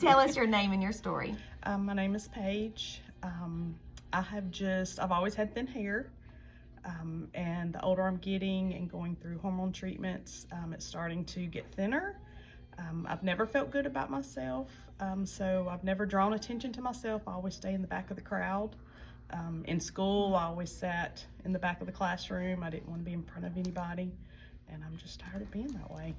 Tell us your name and your story. My name is Paige. I've always had thin hair. And the older I'm getting and going through hormone treatments, it's starting to get thinner. I've never felt good about myself, so I've never drawn attention to myself. I always stay in the back of the crowd. In school, I always sat in the back of the classroom. I didn't want to be in front of anybody, and I'm just tired of being that way.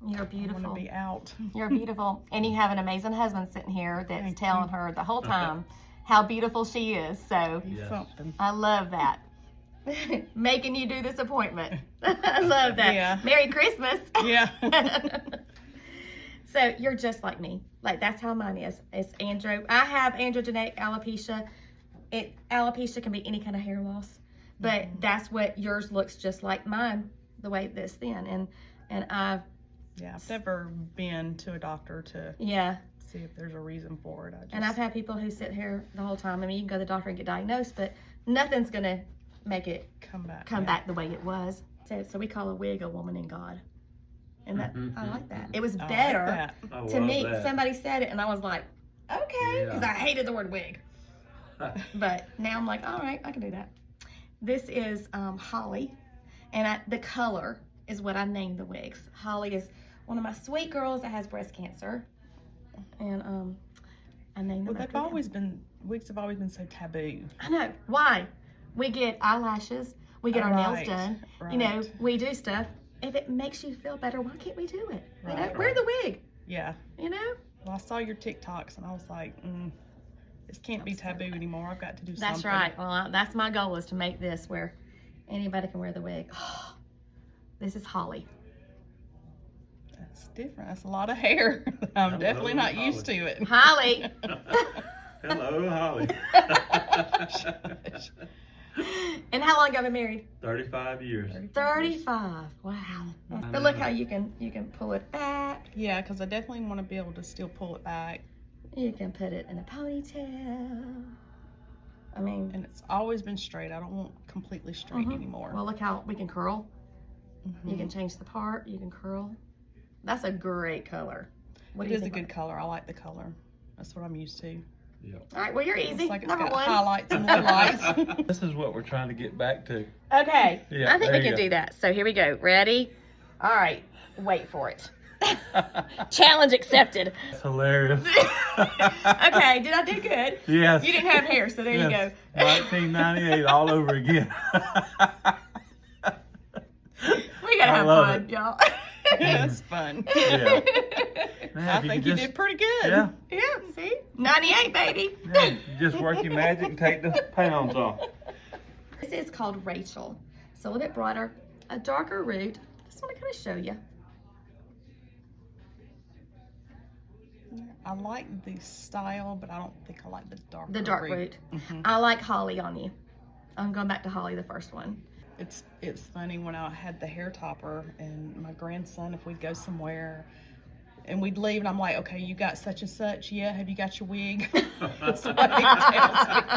You're beautiful. I want to be out. You're beautiful, and you have an amazing husband sitting here that's telling her the whole time how beautiful she is. So Something. I love that. Making you do this appointment. I love that. Yeah. Merry Christmas. Yeah. So you're just like me. Like, that's how mine is. It's I have androgenetic alopecia. Alopecia can be any kind of hair loss, but that's what yours looks just like mine, the way this thin. And I've never been to a doctor to see if there's a reason for it. And I've had people who sit here the whole time. I mean, you can go to the doctor and get diagnosed, but nothing's gonna make it come back the way it was. So we call a wig a woman in God. And that I like that. It was better to me. Somebody said it and I was like, okay, because I hated the word wig. But now I'm like, all right, I can do that. This is Holly, and the color is what I named the wigs. Holly is one of my sweet girls that has breast cancer, and I named them. Well, wigs have always been so taboo. I know. Why? We get eyelashes, we get our nails done. Right. You know, we do stuff. If it makes you feel better, why can't we do it? You know, wear the wig. Yeah. You know. Well, I saw your TikToks and I was like, this can't be taboo anymore. I've got to do something. That's right. Well, that's my goal, is to make this where anybody can wear the wig. Oh, this is Holly. That's different. That's a lot of hair. I'm definitely not used to it. Holly. Hello, Holly. And how long have you been married? 35 years. 35. Wow. But look how you can pull it back. Yeah, because I definitely want to be able to still pull it back. You can put it in a ponytail. I mean, and it's always been straight. I don't want completely straight anymore. Well, look how we can curl. You can change the part. You can curl. That's a great color. It is a good color. I like the color. That's what I'm used to. Yep. All right, well, you're easy. It's like it's Number got one. highlights and lowlights. This is what we're trying to get back to. Okay. Yeah, I think we can do that. So here we go. Ready? All right. Wait for it. Challenge accepted. That's hilarious. Okay, did I do good? Yes. You didn't have hair, so there you go. 1998 all over again. We gotta have fun, y'all. That's fun. Yeah. Man, I think you did pretty good. Yeah. Yeah, see? 98, baby. Yeah, you just work your magic and take the pounds off. This is called Rachel. It's a little bit broader, a darker root. Just want to kind of show you. I like the style, but I don't think I like the dark root. The dark root. I like Holly on you. I'm going back to Holly, the first one. It's funny, when I had the hair topper and my grandson, if we'd go somewhere and we'd leave and I'm like, okay, you got such and such, yeah, have you got your wig? That's what he tells me.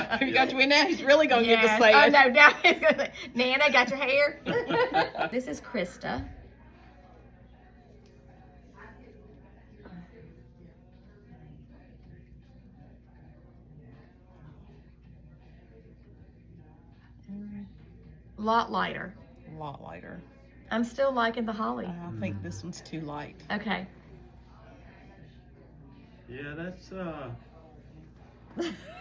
Have you got your wig? Now he's really gonna get to say it. Oh no, now he's gonna say, Nana, got your hair? This is Krista. Lot lighter. A lot lighter. I'm still liking the Holly. I think this one's too light. Okay. Yeah, that's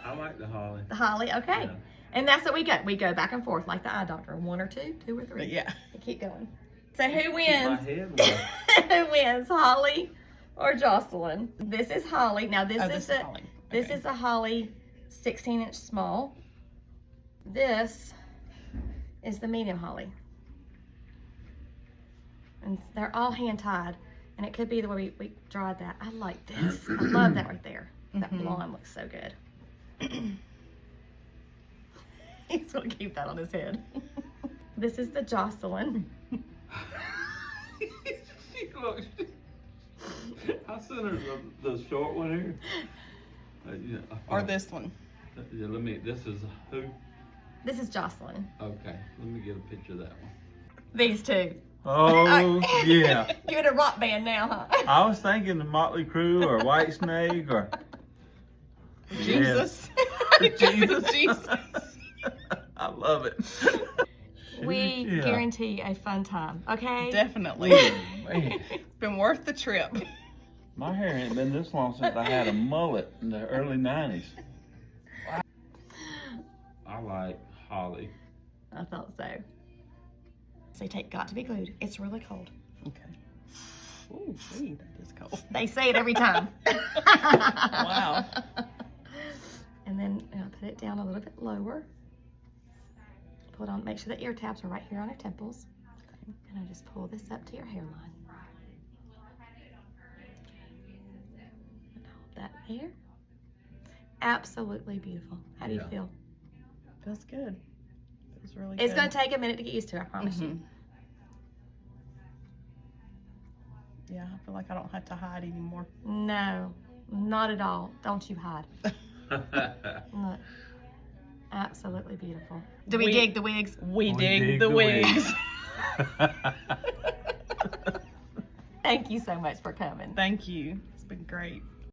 I like the Holly. The Holly, okay. Yeah. And that's what we go. We go back and forth like the eye doctor. 1 or 2, 2 or 3. But yeah. We keep going. So who wins? My head was. Who wins, Holly or Jocelyn? This is Holly. Now this is Holly. This Okay. is a Holly 16-inch small. This is the medium Holly. And they're all hand tied. And it could be the way we dried that. I like this. I love that right there. That blonde looks so good. He's gonna keep that on his head. This is the Jocelyn. She looks. I sent her the short one here. Yeah. Or this one. Yeah, this is who? This is Jocelyn. Okay, let me get a picture of that one. These two. Oh, yeah. You're in a rock band now, huh? I was thinking the Motley Crue or White Snake or Jesus. Jesus. Jesus. I love it. We Yeah. guarantee a fun time, okay? Definitely. Man, It's been worth the trip. my hair ain't been this long since I had a mullet in the early 90s. I like holly. I thought so. So you take got to be glued. It's really cold. Okay. Ooh, gee, that is cold. They say it every time. Wow. And then put it down a little bit lower. Pull it on, make sure the ear tabs are right here on our temples. And I'll just pull this up to your hairline. And hold that there. Absolutely beautiful. How do you Yeah. feel? Feels good. Feels really It's good. going to take a minute to get used to, I promise you. Mhm. Yeah, I feel like I don't have to hide anymore. No, not at all. Don't you hide. Look. Absolutely beautiful. Do we dig the wigs? We dig the wigs. Thank you so much for coming. Thank you. It's been great.